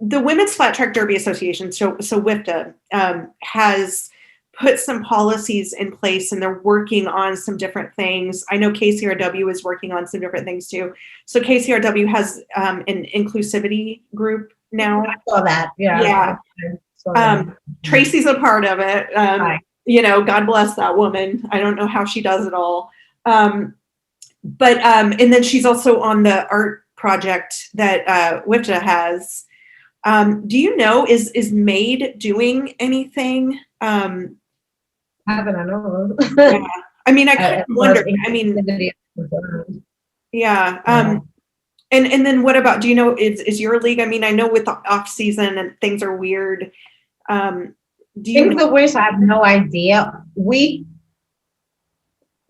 the Women's Flat Track Derby Association, so WFTDA, has put some policies in place, and they're working on some different things. I know KCRW is working on some different things too. So KCRW has an inclusivity group now. I saw that. Yeah. Tracy's a part of it. God bless that woman. I don't know how she does it all. And then she's also on the art project that WFTDA has. Do you know, is M.A.D.E doing anything? Haven't I know? Yeah. I mean, I kind of wonder. I mean, yeah. And then what about? Do you know? Is your league? I mean, I know with the off season and things are weird. Do you know? The worst? I have no idea. We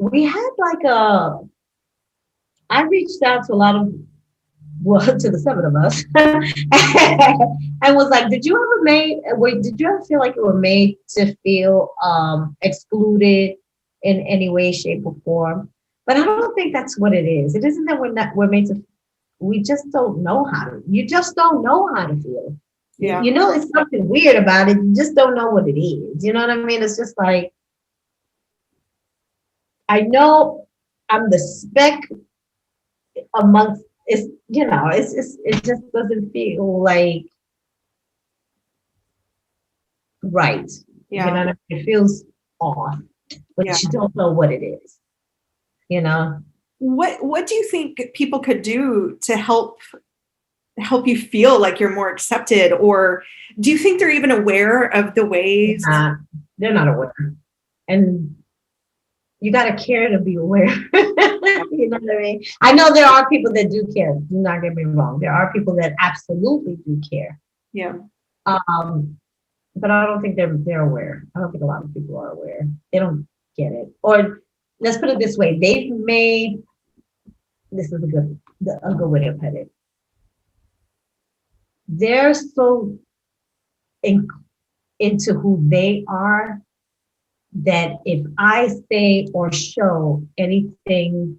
had like I reached out to a lot of, to the 7 of us, and was like, did you ever feel like you were made to feel excluded in any way, shape, or form? But I don't think that's what it is. It isn't that we're made to, we just don't know you just don't know how to feel. Yeah. You know, it's something weird about it. You just don't know what it is. You know what I mean? It's just like, I know I'm the speck amongst, it just doesn't feel like right. Yeah. You know what I mean? It feels off, but you don't know what it is. You know? What do you think people could do to help you feel like you're more accepted? Or do you think they're even aware of the ways? They're not aware. And you got to care to be aware. You know what I mean? I know there are people that do care. Do not get me wrong. There are people that absolutely do care. Yeah. But I don't think they're aware. I don't think a lot of people are aware. They don't get it. Or let's put it this way: they've made, this is a good way to put it. They're so into who they are that if I say or show anything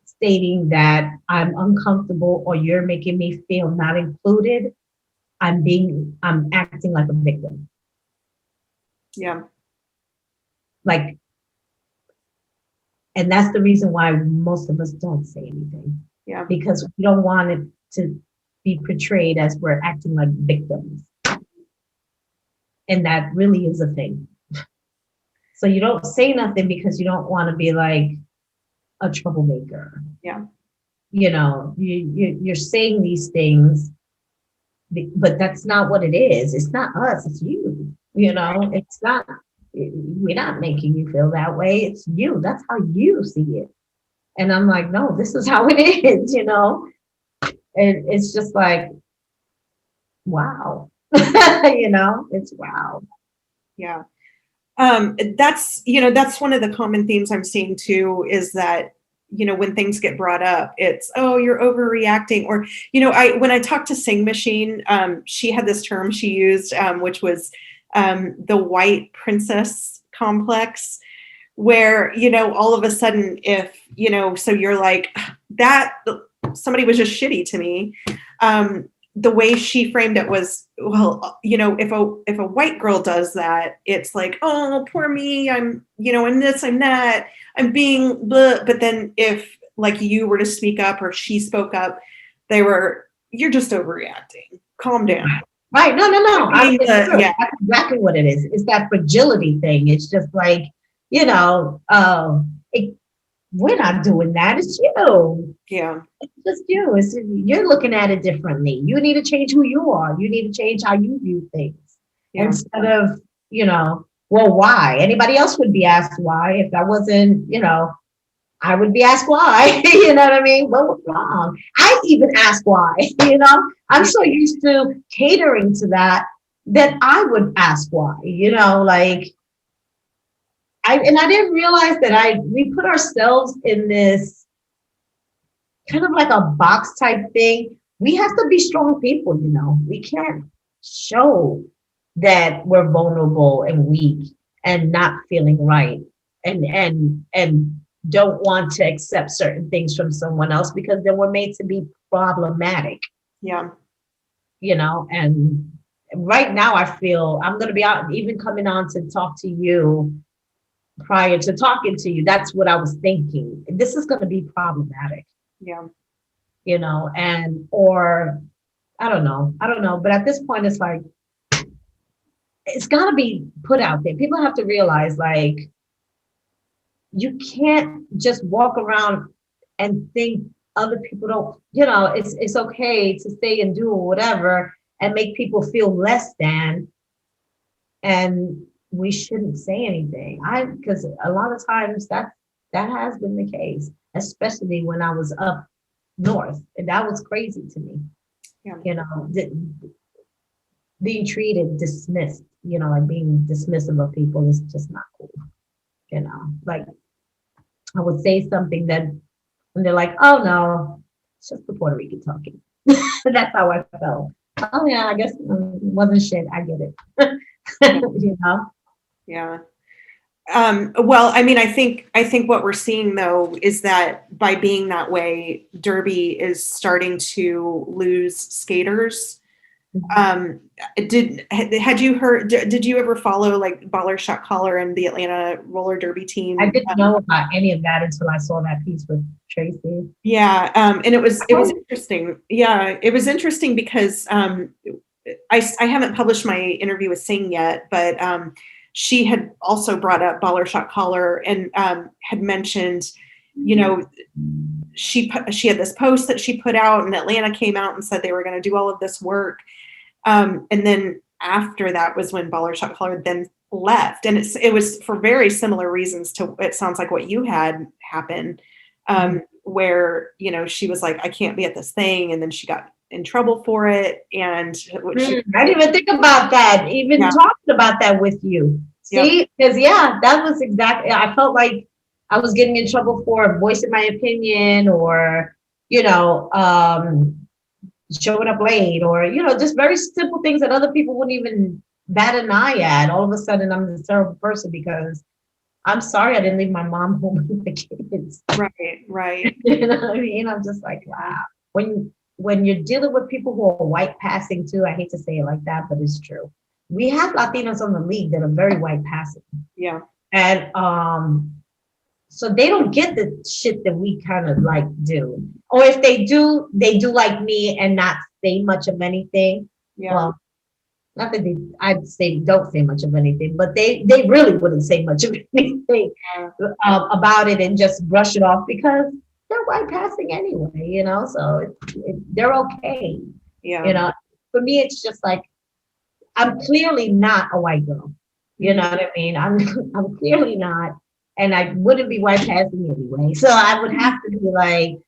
stating that I'm uncomfortable or you're making me feel not included, I'm acting like a victim. Yeah. Like, and that's the reason why most of us don't say anything. Yeah. Because we don't want it to be portrayed as we're acting like victims. And that really is a thing. So you don't say nothing because you don't want to be like a troublemaker. Yeah. You know, you're saying these things, but that's not what it is. It's not us, it's you. You know, it's not, we're not making you feel that way. It's you. That's how you see it. And I'm like, no, this is how it is, you know? And it's just like, wow. You know, it's wow. Yeah. That's one of the common themes I'm seeing too, is that, when things get brought up, it's, oh, you're overreacting. Or, when I talked to Sing Machine, she had this term she used, which was the white princess complex, where, all of a sudden, if, so you're like, that somebody was just shitty to me. The way she framed it was, well, if a white girl does that, it's like, oh, poor me, I'm this, I'm that, I'm being blah. But then if like you were to speak up or she spoke up, you're just overreacting. Calm down. Right. No. That's exactly what it is. It's that fragility thing. It's just like, we're not doing that. It's you. Yeah. It's just you. You're looking at it differently. You need to change who you are. You need to change how you view things. Yeah. Instead of, well, why? Anybody else would be asked why. If that wasn't, I would be asked why. You know what I mean? What was wrong? I even ask why, I'm so used to catering to that I would ask why, I didn't realize that we put ourselves in this kind of like a box type thing. We have to be strong people, we can't show that we're vulnerable and weak and not feeling right and don't want to accept certain things from someone else, because then we're made to be problematic. Yeah. and right now I feel I'm going to be out, even coming on to talk to you prior to talking to you. That's what I was thinking. This is going to be problematic, Yeah. or I don't know. But at this point, it's like, it's got to be put out there. People have to realize, like, you can't just walk around and think other people don't, it's okay to say and do or whatever and make people feel less than. And we shouldn't say anything. Because a lot of times that has been the case, especially when I was up north. And that was crazy to me. Yeah. Being treated dismissed, like being dismissive of people is just not cool. Like I would say something that, and they're like, oh no, it's just the Puerto Rican talking. That's how I felt. Oh yeah, I guess it wasn't shit. I get it. Yeah. Well, I mean, I think what we're seeing though is that by being that way, Derby is starting to lose skaters. Had you heard? Did you ever follow like Baller Shot Caller and the Atlanta roller derby team? I didn't know about any of that until I saw that piece with Tracy. Yeah, and it was interesting. Yeah, it was interesting because I haven't published my interview with Singh yet, but she had also brought up Baller Shot Caller and had mentioned, she had this post that she put out, and Atlanta came out and said they were going to do all of this work. And then after that was when Baller Shot Caller then left. And it was for very similar reasons to, it sounds like what you had happen, where, she was like, I can't be at this thing. And then she got in trouble for it. And I didn't even think about that, talking about that with you. See, because that was exactly, I felt like I was getting in trouble for voicing my opinion or, showing up late or, just very simple things that other people wouldn't even bat an eye at. All of a sudden, I'm this terrible person because I'm sorry I didn't leave my mom home with the kids. Right. You know what I mean? I'm just like, wow. When you're dealing with people who are white passing too, I hate to say it like that, but it's true. We have Latinos on the league that are very white passing. Yeah. And so they don't get the shit that we kind of like do. Or if they do like me and not say much of anything. Yeah. Well, not that I'd say don't say much of anything, but they really wouldn't say much of anything about it and just brush it off because they're white passing anyway, so they're okay. Yeah. For me, it's just like, I'm clearly not a white girl. You know what I mean? I'm clearly not. And I wouldn't be white passing anyway. So I would have to be like,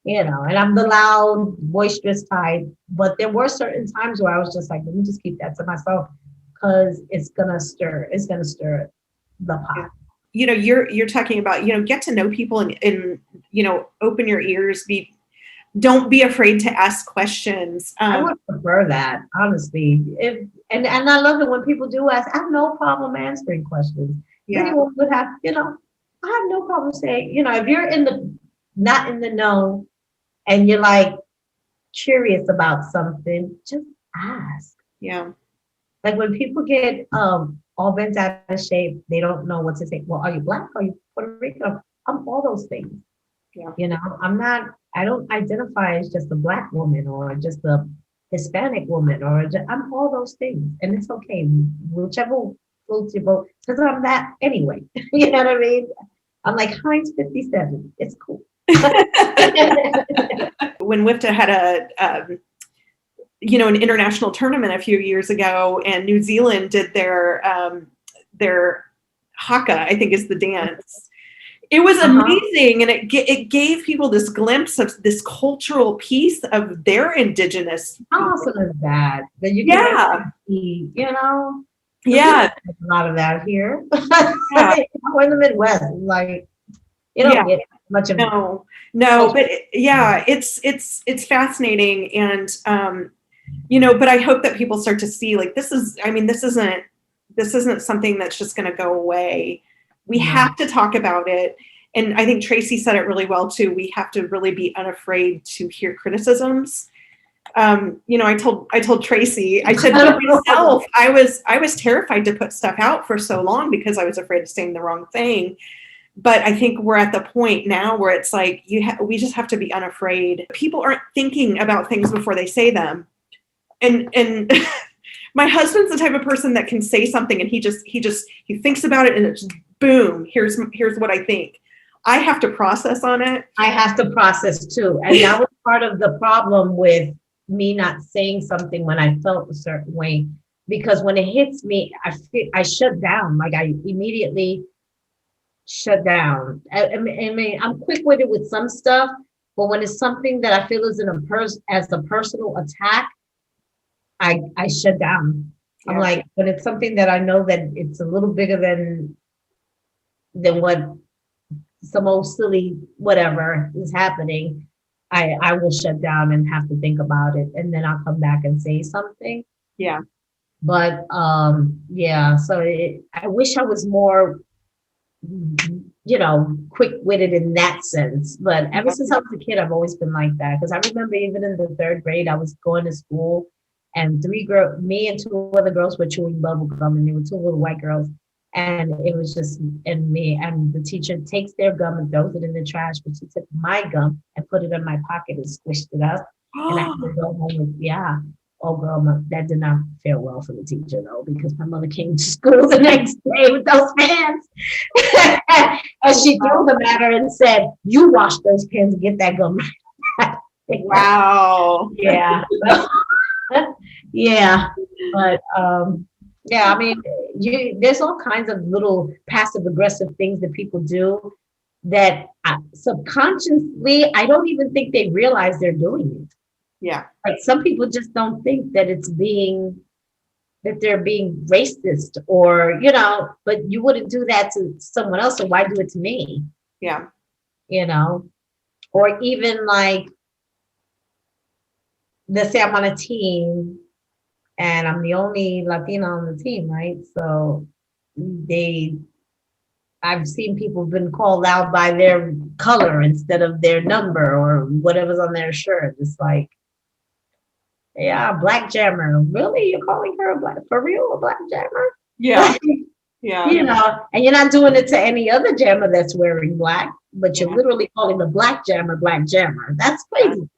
and I'm the loud, boisterous type. But there were certain times where I was just like, let me just keep that to myself because it's gonna stir the pot. You're talking about, get to know people and open your ears, don't be afraid to ask questions. I would prefer that, honestly. And I love it when people do ask. I have no problem answering questions. Yeah. Anyone would have, I have no problem saying, if you're not in the know and you're like curious about something, just ask. Yeah. Like when people get all bent out of shape, they don't know what to say. Well, are you Black? Are you Puerto Rican? I'm all those things. Yeah. I don't identify as just a Black woman or just a Hispanic woman I'm all those things. And it's okay. Whichever floats your boat, because I'm that anyway. You know what I mean? I'm like Heinz 57. It's cool. When WFTDA had an international tournament a few years ago, and New Zealand did their haka, I think is the dance. It was amazing, and it gave people this glimpse of this cultural piece of their indigenous. How awesome is that? That you can see, Yeah, a lot of that here. We're in the Midwest, like don't get much of no, but it's fascinating, and but I hope that people start to see like this isn't something that's just going to go away. We have to talk about it. And I think Tracy said it really well too. We have to really be unafraid to hear criticisms. I told Tracy, I said for myself, I was terrified to put stuff out for so long because I was afraid of saying the wrong thing. But I think we're at the point now where it's like we just have to be unafraid. People aren't thinking about things before they say them. And my husband's the type of person that can say something and he thinks about it and it's boom, here's what I think. I have to process on it. I have to process too. And that was part of the problem with me not saying something when I felt a certain way. Because when it hits me, I shut down. Like I immediately shut down. I mean, I'm quick-witted with some stuff, but when it's something that I feel is as a personal attack, I shut down. Yeah. I'm like, when it's something that I know that it's a little bigger than what some old silly whatever is happening, I will shut down and have to think about it, and then I'll come back and say something. Yeah. But yeah, so I wish I was more, quick-witted in that sense. But ever since I was a kid, I've always been like that. Because I remember even in the 3rd grade, I was going to school and me and 2 other girls were chewing bubble gum, and there were 2 little white girls. And it was just me, and the teacher takes their gum and throws it in the trash, but she took my gum and put it in my pocket and squished it up. And I had to go home with, oh girl, that did not fare well for the teacher though, because my mother came to school the next day with those pans. And she threw them at her and said, "You wash those pans and get that gum." Wow. Yeah. Yeah. But yeah, I mean, there's all kinds of little passive aggressive things that people do that subconsciously, I don't even think they realize they're doing it. Yeah. Like some people just don't think that that they're being racist or, but you wouldn't do that to someone else, so why do it to me? Yeah. Or even like, let's say I'm on a team and I'm the only Latina on the team, right? So I've seen people been called out by their color instead of their number or whatever's on their shirt. It's like, yeah, black jammer. Really? You're calling her a black jammer? Yeah. Yeah. And you're not doing it to any other jammer that's wearing black, but you're literally calling the black jammer. That's crazy.